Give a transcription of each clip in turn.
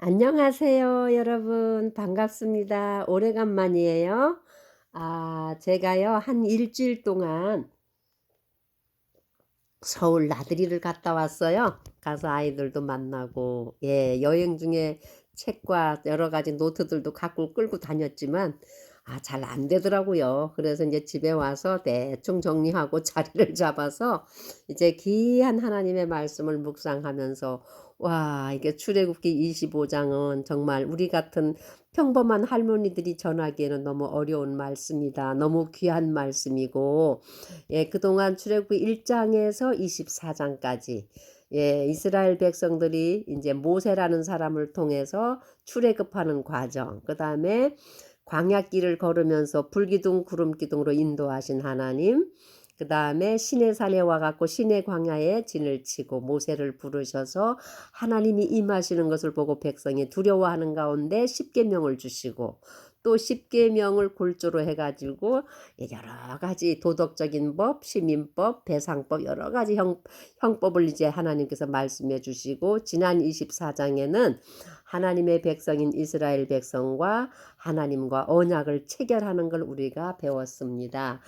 안녕하세요, 여러분. 반갑습니다. 오래간만이에요. 제가요, 한 일주일 동안 서울 나들이를 갔다 왔어요. 가서 아이들도 만나고, 여행 중에 책과 여러 가지 노트들도 갖고 끌고 다녔지만, 잘 안 되더라고요. 그래서 이제 집에 와서 대충 정리하고 자리를 잡아서 이제 귀한 하나님의 말씀을 묵상하면서, 와, 이게 출애굽기 25장은 정말 우리 같은 평범한 할머니들이 전하기에는 너무 어려운 말씀이다. 너무 귀한 말씀이고, 그동안 출애굽기 1장에서 24장까지 이스라엘 백성들이 이제 모세라는 사람을 통해서 출애굽하는 과정, 그다음에 광야길을 걸으면서 불기둥 구름기둥으로 인도하신 하나님, 그다음에 시내산에 와 갖고 시내 광야에 진을 치고 모세를 부르셔서 하나님이 임하시는 것을 보고 백성이 두려워하는 가운데 십계명을 주시고, 또 십계명을 골조로 해 가지고 여러 가지 도덕적인 법, 시민법, 배상법, 여러 가지 형법을 이제 하나님께서 말씀해 주시고, 지난 24장에는 하나님의 백성인 이스라엘 백성과 하나님과 언약을 체결하는 걸 우리가 배웠습니다.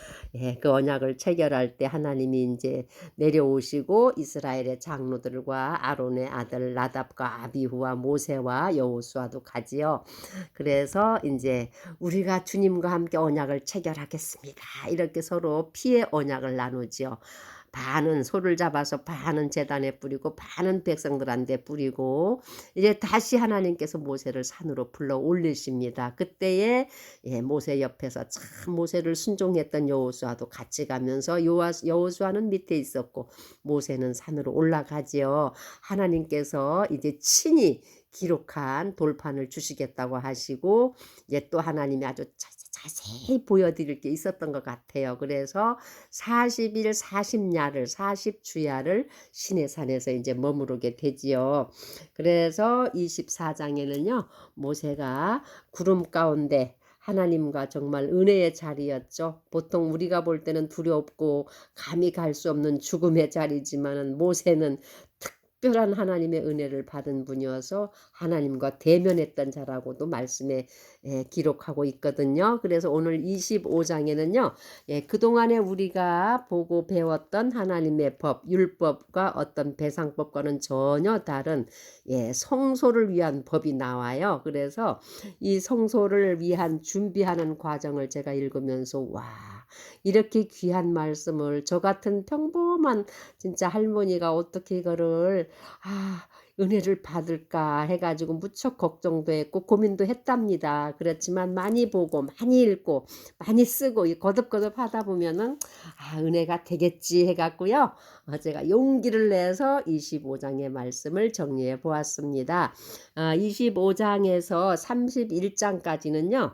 그 언약을 체결할 때 하나님이 이제 내려오시고 이스라엘의 장로들과 아론의 아들 나답과 아비후와 모세와 여호수아도 가지요. 그래서 이제 우리가 주님과 함께 언약을 체결하겠습니다. 이렇게 서로 피의 언약을 나누지요. 반은 소를 잡아서 반은 제단에 뿌리고 반은 백성들한테 뿌리고, 이제 다시 하나님께서 모세를 산으로 불러 올리십니다. 그때에 모세 옆에서 참 모세를 순종했던 여호수아도 같이 가면서 여호수아는 밑에 있었고 모세는 산으로 올라가지요. 하나님께서 이제 친히 기록한 돌판을 주시겠다고 하시고, 이제 또 하나님이 아주 자세히 보여드릴 게 있었던 것 같아요. 그래서 40일 40야를 40주야를 시내산에서 이제 머무르게 되지요. 그래서 24장에는요 모세가 구름 가운데 하나님과 정말 은혜의 자리였죠. 보통 우리가 볼 때는 두렵고 감히 갈 수 없는 죽음의 자리지만은 모세는 특별한 하나님의 은혜를 받은 분이어서 하나님과 대면했던 자라고도 말씀에 기록하고 있거든요. 그래서 오늘 25장에는요. 그동안에 우리가 보고 배웠던 하나님의 법, 율법과 어떤 배상법과는 전혀 다른 성소를 위한 법이 나와요. 그래서 이 성소를 위한 준비하는 과정을 제가 읽으면서, 와, 이렇게 귀한 말씀을 저 같은 평범한 진짜 할머니가 어떻게 이거를 은혜를 받을까 해 가지고 무척 걱정도 했고 고민도 했답니다. 그렇지만 많이 보고 많이 읽고 많이 쓰고 이 거듭거듭 하다 보면은 은혜가 되겠지 해 갖고요. 제가 용기를 내서 25장의 말씀을 정리해 보았습니다. 25장에서 31장까지는요.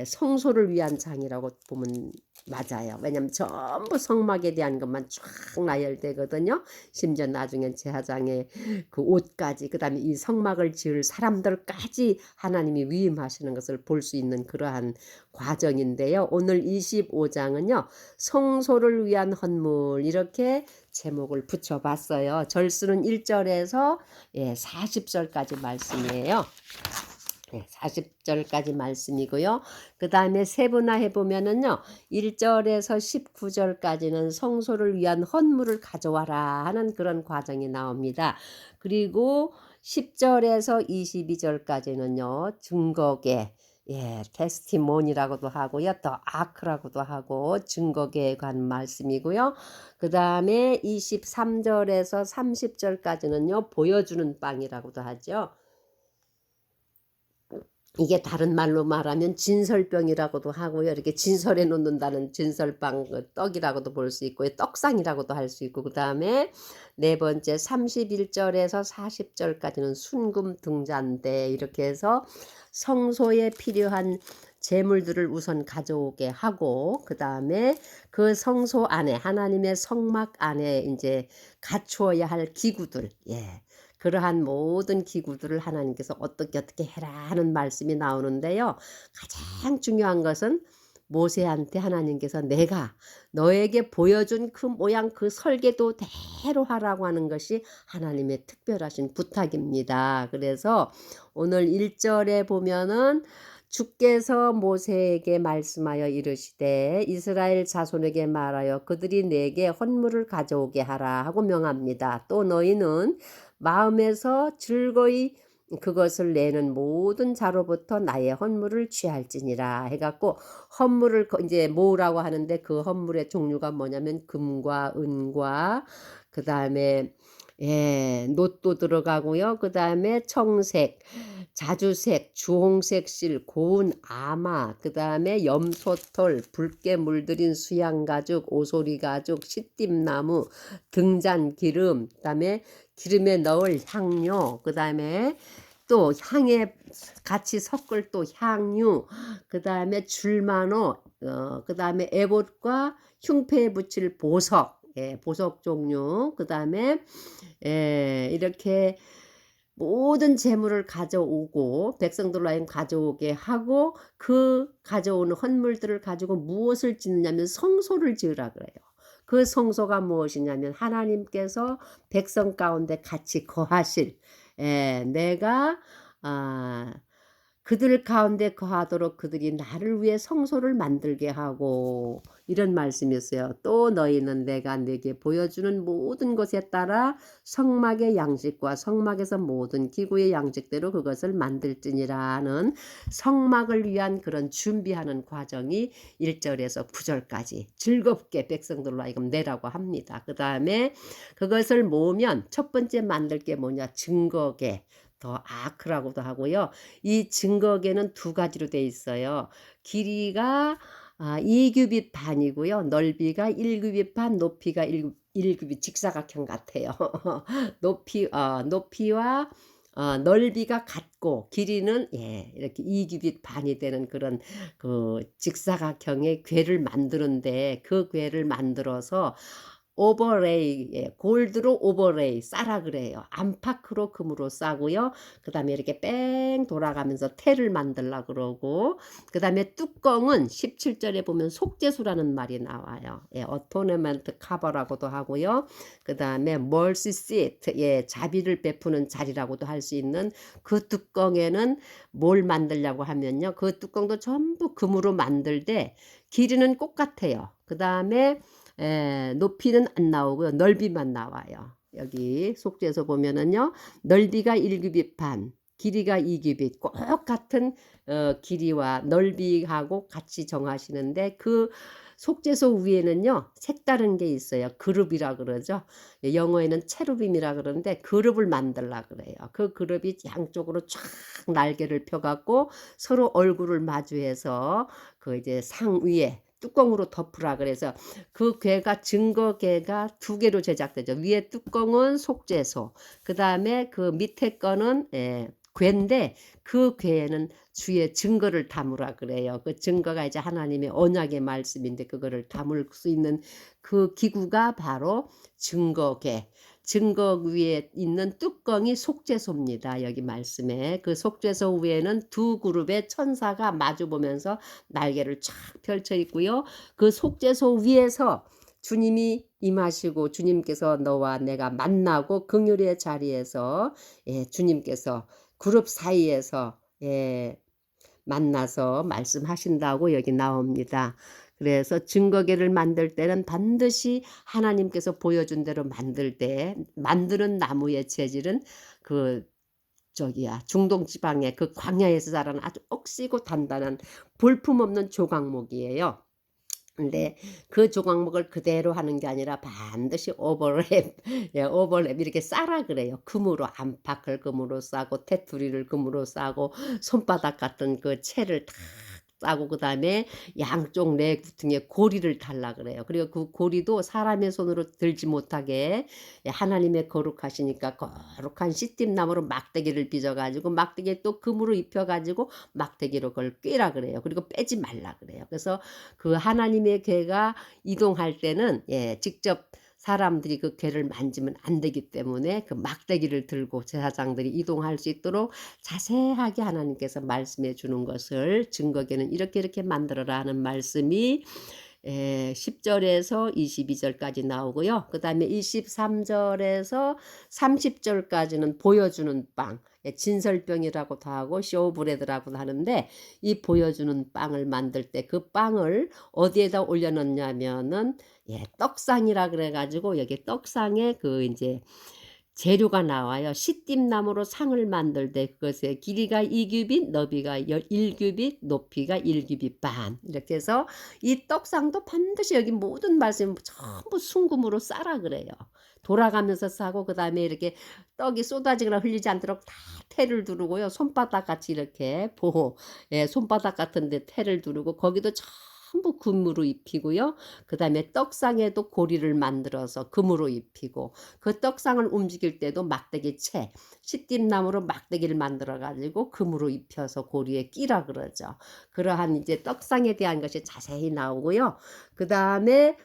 성소를 위한 장이라고 보면 맞아요. 왜냐면 전부 성막에 대한 것만 쫙 나열되거든요. 심지어 나중엔 제사장의 그 옷까지, 그다음에 이 성막을 지을 사람들까지 하나님이 위임하시는 것을 볼 수 있는 그러한 과정인데요. 오늘 25장은요. 성소를 위한 헌물, 이렇게 제목을 붙여봤어요. 절수는 1절에서 40절까지 말씀이에요. 40절까지 말씀이고요. 그 다음에 세분화해 보면은요. 1절에서 19절까지는 성소를 위한 헌물을 가져와라 하는 그런 과정이 나옵니다. 그리고 10절에서 22절까지는요. 증거계, 테스티몬이라고도 하고요. 또 아크라고도 하고 증거계에 관한 말씀이고요. 그 다음에 23절에서 30절까지는요. 보여주는 빵이라고도 하죠. 이게 다른 말로 말하면 진설병이라고도 하고요. 이렇게 진설해 놓는다는 진설빵 떡이라고도 볼 수 있고요. 떡상이라고도 할 수 있고, 그 다음에 네 번째 31절에서 40절까지는 순금 등잔대, 이렇게 해서 성소에 필요한 재물들을 우선 가져오게 하고, 그 다음에 그 성소 안에 하나님의 성막 안에 이제 갖추어야 할 기구들, 그러한 모든 기구들을 하나님께서 어떻게 해라 하는 말씀이 나오는데요. 가장 중요한 것은 모세한테 하나님께서 내가 너에게 보여준 그 모양 그 설계도 대로 하라고 하는 것이 하나님의 특별하신 부탁입니다. 그래서 오늘 1절에 보면은 주께서 모세에게 말씀하여 이르시되 이스라엘 자손에게 말하여 그들이 내게 헌물을 가져오게 하라 하고 명합니다. 또 너희는 마음에서 즐거이 그것을 내는 모든 자로부터 나의 헌물을 취할지니라 해 갖고 헌물을 이제 모으라고 하는데 그 헌물의 종류가 뭐냐면 금과 은과 그다음에 놋도 들어가고요. 그다음에 청색, 자주색, 주홍색 실, 고운 아마, 그다음에 염소털, 붉게 물들인 수양 가죽, 오소리 가죽, 시띠나무, 등잔 기름, 그다음에 기름에 넣을 향료, 그다음에 또 향에 같이 섞을 또 향유, 그다음에 줄마노, 그다음에 에봇과 흉패에 붙일 보석, 보석 종류, 그다음에 이렇게 모든 재물을 가져오고 백성들로 하여금 가져오게 하고 그 가져오는 헌물들을 가지고 무엇을 짓느냐면 성소를 지으라 그래요. 그 성소가 무엇이냐면 하나님께서 백성 가운데 같이 거하실 내가 그들 가운데 거하도록 그들이 나를 위해 성소를 만들게 하고 이런 말씀이었어요. 또 너희는 내가 네게 보여주는 모든 것에 따라 성막의 양식과 성막에서 모든 기구의 양식대로 그것을 만들지니라는 성막을 위한 그런 준비하는 과정이 1절에서 9절까지 즐겁게 백성들로 하여금 내라고 합니다. 그 다음에 그것을 모으면 첫 번째 만들 게 뭐냐 증거계 더 아크라고도 하고요. 이 증거계는 두 가지로 돼 있어요. 길이가 2규빗 반이고요. 넓이가 1규빗 반, 높이가 1규빗 직사각형 같아요. 높이와 넓이가 같고 길이는 이렇게 2규빗 반이 되는 그런 그 직사각형의 궤를 만드는데 그 궤를 만들어서 오버레이, 골드로 오버레이 싸라 그래요. 안팎으로 금으로 싸고요. 그 다음에 이렇게 뺑 돌아가면서 테를 만들라 그러고 그 다음에 뚜껑은 17절에 보면 속죄수라는 말이 나와요. 어토네먼트 카버라고도 하고요. 그 다음에 멀시 시트, 자비를 베푸는 자리라고도 할 수 있는 그 뚜껑에는 뭘 만들려고 하면요. 그 뚜껑도 전부 금으로 만들되 길이는 똑같아요. 그 다음에 높이는 안 나오고요. 넓이만 나와요. 여기 속죄서 보면은요. 넓이가 1규빗 반, 길이가 2규빗 꼭 같은 길이와 넓이하고 같이 정하시는데 그 속죄소 위에는요. 색다른 게 있어요. 그룹이라 그러죠. 영어에는 체루빔이라 그러는데 그룹을 만들라 그래요. 그 그룹이 양쪽으로 쫙 날개를 펴갖고 서로 얼굴을 마주해서 그 이제 상 위에 뚜껑으로 덮으라 그래서 그 궤가 증거궤가 두 개로 제작되죠. 위에 뚜껑은 속죄소, 그 다음에 그 밑에 거는 궤인데 그 궤에는 주의 증거를 담으라 그래요. 그 증거가 이제 하나님의 언약의 말씀인데 그거를 담을 수 있는 그 기구가 바로 증거궤. 증거 위에 있는 뚜껑이 속죄소입니다. 여기 말씀에 그 속죄소 위에는 두 그룹의 천사가 마주 보면서 날개를 쫙 펼쳐 있고요. 그 속죄소 위에서 주님이 임하시고 주님께서 너와 내가 만나고 긍휼의 자리에서 주님께서 그룹 사이에서 만나서 말씀하신다고 여기 나옵니다. 그래서 증거계를 만들 때는 반드시 하나님께서 보여준 대로 만들 때 만드는 나무의 재질은 그 중동 지방의 그 광야에서 자라는 아주 억시고 단단한 볼품없는 조각목이에요. 근데 그 조각목을 그대로 하는 게 아니라 반드시 오버랩, 오버랩 이렇게 싸라 그래요. 금으로 안팎을 금으로 싸고 테두리를 금으로 싸고 손바닥 같은 그 채를 탁 싸고 그 다음에 양쪽 내구퉁에 고리를 달라 그래요. 그리고 그 고리도 사람의 손으로 들지 못하게 하나님의 거룩하시니까 거룩한 시띠나무로 막대기를 빚어가지고 막대기에 또 금으로 입혀가지고 막대기로 그걸 꿰라 그래요. 그리고 빼지 말라 그래요. 그래서 그 하나님의 궤가 이동할 때는 직접 사람들이 그 궤를 만지면 안 되기 때문에 그 막대기를 들고 제사장들이 이동할 수 있도록 자세하게 하나님께서 말씀해 주는 것을 증거궤는 이렇게 이렇게 만들어라 하는 말씀이 10절에서 22절까지 나오고요. 그 다음에 23절에서 30절까지는 보여주는 빵, 진설병이라고도 하고 쇼브레드라고도 하는데, 이 보여주는 빵을 만들 때 그 빵을 어디에다 올려놓냐면은 떡상이라 그래가지고 여기 떡상에 그 이제 재료가 나와요. 시띠나무로 상을 만들 때 그것의 길이가 2규빗, 너비가 1규빗, 높이가 1규빗 반. 이렇게 해서 이 떡상도 반드시 여기 모든 말씀 전부 순금으로 싸라 그래요. 돌아가면서 싸고 그다음에 이렇게 떡이 쏟아지거나 흘리지 않도록 다 테를 두르고요. 손바닥 같이 이렇게 보호, 손바닥 같은데 테를 두르고 거기도 전부 금으로 입히고요. 그 다음에 떡상에도 고리를 만들어서 금으로 입히고, 그 떡상을 움직일 때도 막대기 채, 시띠나무로 막대기를 만들어 가지고 금으로 입혀서 고리에 끼라 그러죠. 그러한 이제 떡상에 대한 것이 자세히 나오고요. 그 다음에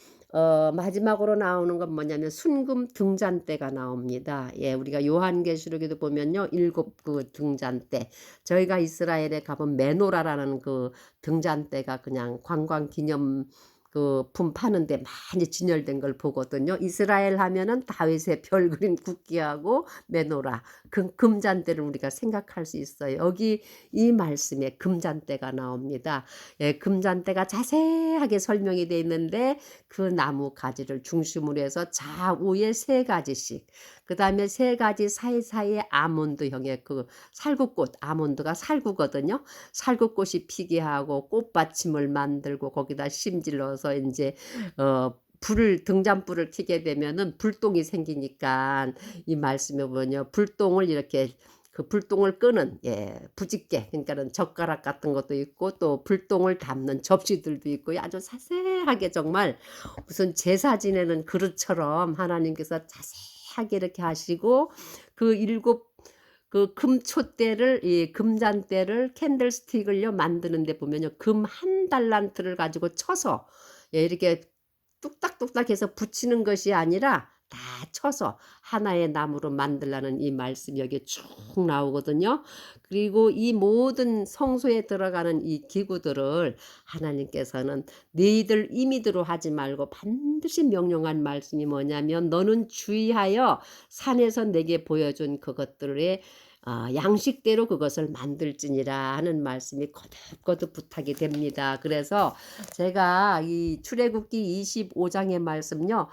마지막으로 나오는 건 뭐냐면 순금 등잔대가 나옵니다. 우리가 요한계시록에도 보면요, 7그 등잔대. 저희가 이스라엘에 가본 메노라라는 그 등잔대가 그냥 관광 기념 그 품 파는데 많이 진열된 걸 보거든요. 이스라엘 하면은 다윗의 별 그림 국기하고 메노라, 그 금잔대를 우리가 생각할 수 있어요. 여기 이 말씀에 금잔대가 나옵니다. 금잔대가 자세하게 설명이 되어 있는데 그 나무 가지를 중심으로 해서 좌우에 3가지씩, 그 다음에 3가지 사이사이에 아몬드형의 그 살구꽃, 아몬드가 살구거든요. 살구꽃이 피게 하고 꽃받침을 만들고 거기다 심질러서 이제 불을 등잔불을 켜게 되면은 불똥이 생기니까 이 말씀에 보면요, 불똥을 이렇게 그 불똥을 끄는 부집개, 그러니까는 젓가락 같은 것도 있고 또 불똥을 담는 접시들도 있고 아주 자세하게 정말 무슨 제사 지내는 그릇처럼 하나님께서 자세하게 이렇게 하시고, 그 7그 금촛대를, 이 금잔대를 캔들스틱을요 만드는데 보면요, 금 1달란트를 가지고 쳐서 이렇게 뚝딱뚝딱 해서 붙이는 것이 아니라 다 쳐서 하나의 나무로 만들라는 이 말씀이 여기 쭉 나오거든요. 그리고 이 모든 성소에 들어가는 이 기구들을 하나님께서는 너희들 임의대로 하지 말고 반드시 명령한 말씀이 뭐냐면, 너는 주의하여 산에서 내게 보여준 그것들의 양식대로 그것을 만들지니라 하는 말씀이 거듭거듭 부탁이 됩니다. 그래서 제가 이 출애굽기 25장의 말씀요,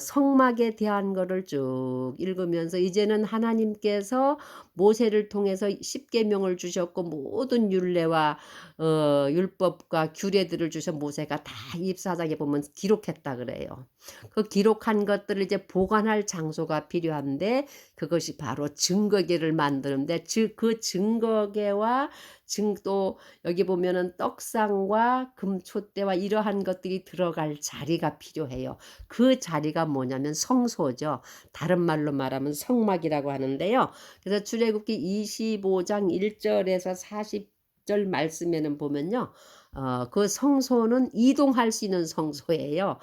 성막에 대한 거를 쭉 읽으면서 이제는 하나님께서 모세를 통해서 십계명을 주셨고 모든 율례와 율법과 규례들을 주셔 모세가 다 24장에 보면 기록했다 그래요. 그 기록한 것들을 이제 보관할 장소가 필요한데 그것이 바로 증거궤를 만드는데, 그 증거궤와 또 여기 보면은 떡상과 금촛대와 이러한 것들이 들어갈 자리가 필요해요. 그 자리가 뭐냐면 성소죠. 다른 말로 말하면 성막이라고 하는데요. 그래서 출애굽기 25장 1절에서 40절 말씀에는 보면요, 그 성소는 이동할 수 있는 성소예요.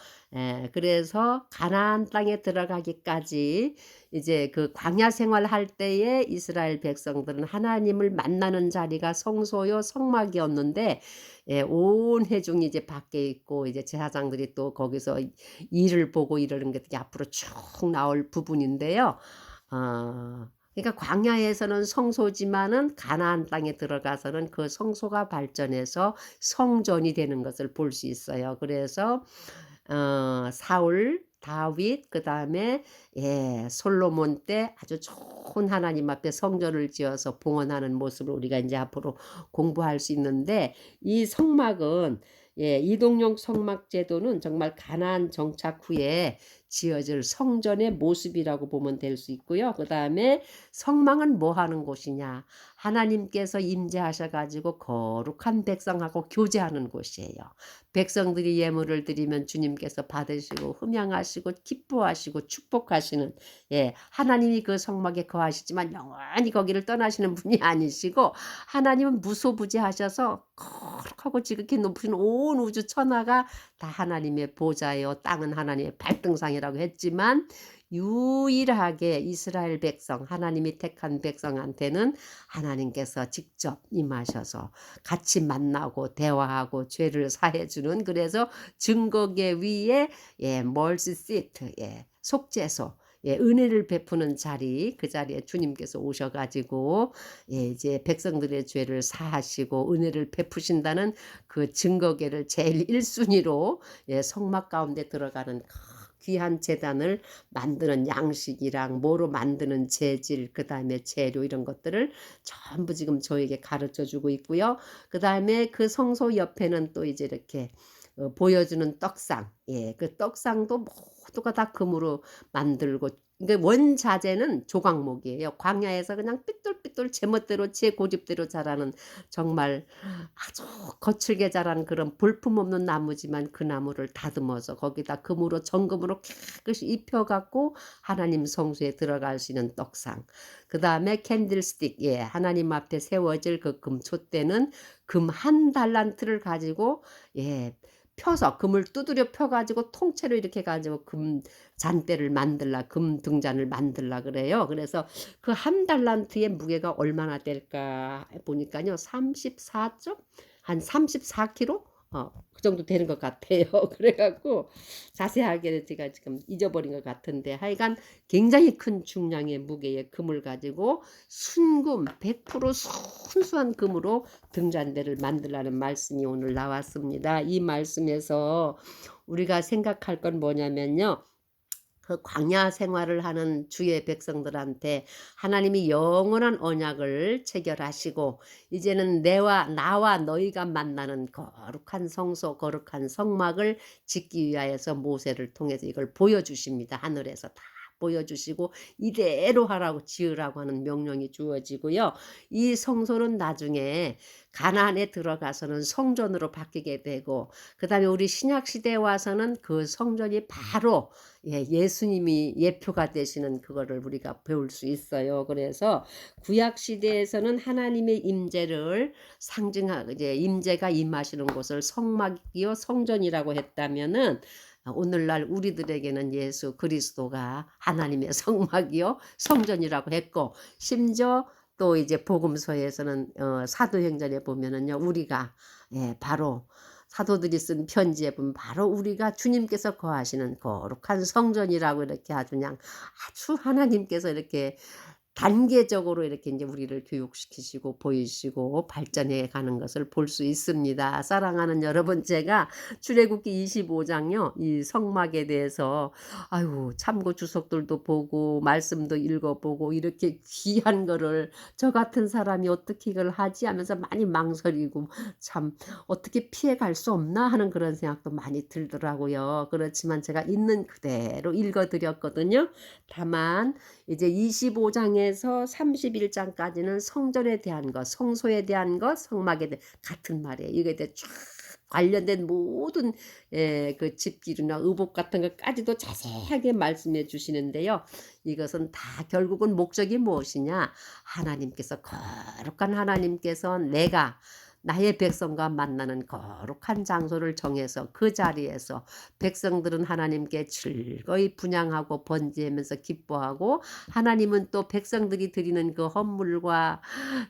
그래서 가나안 땅에 들어가기까지 이제 그 광야 생활할 때에 이스라엘 백성들은 하나님을 만나는 자리가 성소요 성막이었는데, 온 회중이 이제 밖에 있고 이제 제사장들이 또 거기서 일을 보고 이러는 게 앞으로 쭉 나올 부분인데요. 그러니까 광야에서는 성소지만은 가나안 땅에 들어가서는 그 성소가 발전해서 성전이 되는 것을 볼 수 있어요. 그래서 사울, 다윗, 그 다음에 솔로몬 때 아주 좋은 하나님 앞에 성전을 지어서 봉헌하는 모습을 우리가 이제 앞으로 공부할 수 있는데, 이 성막은 이동용 성막 제도는 정말 가나안 정착 후에 지어질 성전의 모습이라고 보면 될 수 있고요. 그 다음에 성막은 뭐 하는 곳이냐, 하나님께서 임재하셔가지고 거룩한 백성하고 교제하는 곳이에요. 백성들이 예물을 드리면 주님께서 받으시고 흠양하시고 기뻐하시고 축복하시는, 하나님이 그 성막에 거하시지만 영원히 거기를 떠나시는 분이 아니시고, 하나님은 무소부재하셔서 거룩하고 지극히 높으신 온 우주 천하가 다 하나님의 보좌예요. 땅은 하나님의 발등상이라 백성이라고 했지만 유일하게 이스라엘 백성, 하나님이 택한 백성한테는 하나님께서 직접 임하셔서 같이 만나고 대화하고 죄를 사해 주는, 그래서 증거계 위에 멀시 시트, 속죄소, 은혜를 베푸는 자리, 그 자리에 주님께서 오셔 가지고 이제 백성들의 죄를 사하시고 은혜를 베푸신다는 그 증거계를 제일 1 순위로 성막 가운데 들어가는 귀한 제단을 만드는 양식이랑 뭐로 만드는 재질, 그다음에 재료, 이런 것들을 전부 지금 저에게 가르쳐 주고 있고요. 그다음에 그 성소 옆에는 또 이제 이렇게 보여주는 떡상, 그 떡상도 모두가 다 금으로 만들고, 그러니까 원자재는 조각목이에요. 광야에서 그냥 삐뚤삐뚤 제멋대로 제 고집대로 자라는, 정말 아주 거칠게 자란 그런 볼품없는 나무지만 그 나무를 다듬어서 거기다 금으로 정금으로 깨끗이 입혀 갖고 하나님 성소에 들어갈 수 있는 떡상. 그다음에 캔들스틱, 하나님 앞에 세워질 그 금촛대는 금 1달란트를 가지고 펴서 금을 두드려 펴 가지고 통째로 이렇게 가지고 금 잔대를 만들라, 금 등잔을 만들라 그래요. 그래서 그 1달란트의 무게가 얼마나 될까 보니까요. 34점? 한 34kg? 그 정도 되는 것 같아요. 그래 갖고 자세하게는 제가 지금 잊어버린 것 같은데, 하여간 굉장히 큰 중량의 무게의 금을 가지고 순금 100% 순수한 금으로 등잔대를 만들라는 말씀이 오늘 나왔습니다. 이 말씀에서 우리가 생각할 건 뭐냐면요. 그 광야 생활을 하는 주의 백성들한테 하나님이 영원한 언약을 체결하시고 이제는 나와 너희가 만나는 거룩한 성소, 거룩한 성막을 짓기 위하여서 모세를 통해서 이걸 보여주십니다. 하늘에서 다 보여주시고 이대로 하라고, 지으라고 하는 명령이 주어지고요. 이 성소는 나중에 가나안에 들어가서는 성전으로 바뀌게 되고, 그 다음에 우리 신약시대에 와서는 그 성전이 바로 예수님이 예표가 되시는 그거를 우리가 배울 수 있어요. 그래서 구약 시대에서는 하나님의 임재를 상징하고 이제 임재가 임하시는 곳을 성막이요 성전이라고 했다면은, 오늘날 우리들에게는 예수 그리스도가 하나님의 성막이요 성전이라고 했고, 심지어 또 이제 복음서에서는 사도행전에 보면은요, 우리가 바로 사도들이 쓴 편지에 보면 바로 우리가 주님께서 거하시는 거룩한 성전이라고 이렇게 아주 그냥 아주 하나님께서 이렇게 단계적으로 이렇게 이제 우리를 교육시키시고 보이시고 발전해 가는 것을 볼 수 있습니다. 사랑하는 여러분, 제가 출애굽기 25장요. 이 성막에 대해서 참고 주석들도 보고 말씀도 읽어보고 이렇게 귀한 거를 저 같은 사람이 어떻게 이걸 하지 하면서 많이 망설이고, 참 어떻게 피해갈 수 없나 하는 그런 생각도 많이 들더라고요. 그렇지만 제가 있는 그대로 읽어드렸거든요. 다만 이제 25장에서 31장까지는 성전에 대한 것, 성소에 대한 것, 성막에 대한 같은 말이에요. 이거에 대해 쫙 관련된 모든 그 집기류나 의복 같은 것까지도 자세하게 말씀해 주시는데요. 이것은 다 결국은 목적이 무엇이냐? 하나님께서, 거룩한 하나님께서 내가 나의 백성과 만나는 거룩한 장소를 정해서 그 자리에서 백성들은 하나님께 즐거이 분향하고 번제하면서 기뻐하고, 하나님은 또 백성들이 드리는 그 헌물과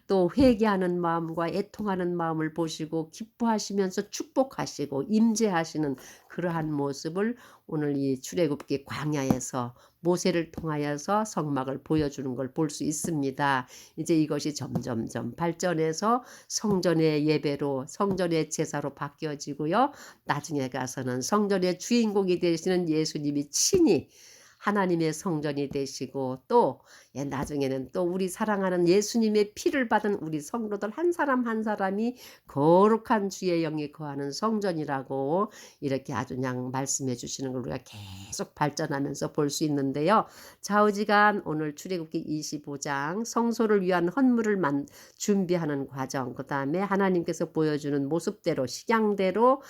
또 회개하는 마음과 애통하는 마음을 보시고 기뻐하시면서 축복하시고 임재하시는 그러한 모습을 오늘 이 출애굽기 광야에서 모세를 통하여서 성막을 보여주는 걸 볼 수 있습니다. 이제 이것이 점점점 발전해서 성전의 예배로, 성전의 제사로 바뀌어지고요. 나중에 가서는 성전의 주인공이 되시는 예수님이 친히 하나님의 성전이 되시고, 또 나중에는 또 우리 사랑하는 예수님의 피를 받은 우리 성도들 한 사람 한 사람이 거룩한 주의 영이 거하는 성전이라고 이렇게 아주 그냥 말씀해 주시는 걸 우리가 계속 발전하면서 볼 수 있는데요. 좌우지간 오늘 출애굽기 25장 성소를 위한 헌물을 준비하는 과정, 그 다음에 하나님께서 보여주는 모습대로, 식양대로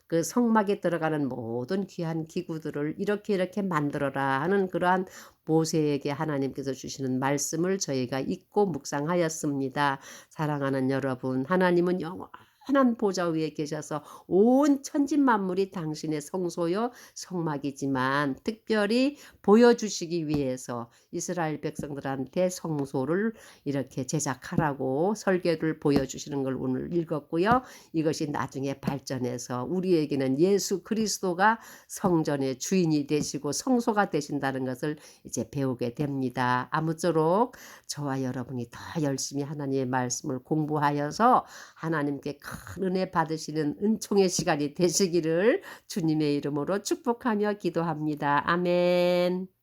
그 성막에 들어가는 모든 귀한 기구들을 이렇게 만들어라 하는 그러한 모세에게 하나님께서 주시는 말씀을 저희가 읽고 묵상하였습니다. 사랑하는 여러분, 하나님은 영원한 선한 보좌 위에 계셔서 온 천지 만물이 당신의 성소요 성막이지만 특별히 보여주시기 위해서 이스라엘 백성들한테 성소를 이렇게 제작하라고 설계를 보여주시는 걸 오늘 읽었고요. 이것이 나중에 발전해서 우리에게는 예수 그리스도가 성전의 주인이 되시고 성소가 되신다는 것을 이제 배우게 됩니다. 아무쪼록 저와 여러분이 더 열심히 하나님의 말씀을 공부하여서 하나님께 큰 은혜 받으시는 은총의 시간이 되시기를 주님의 이름으로 축복하며 기도합니다. 아멘.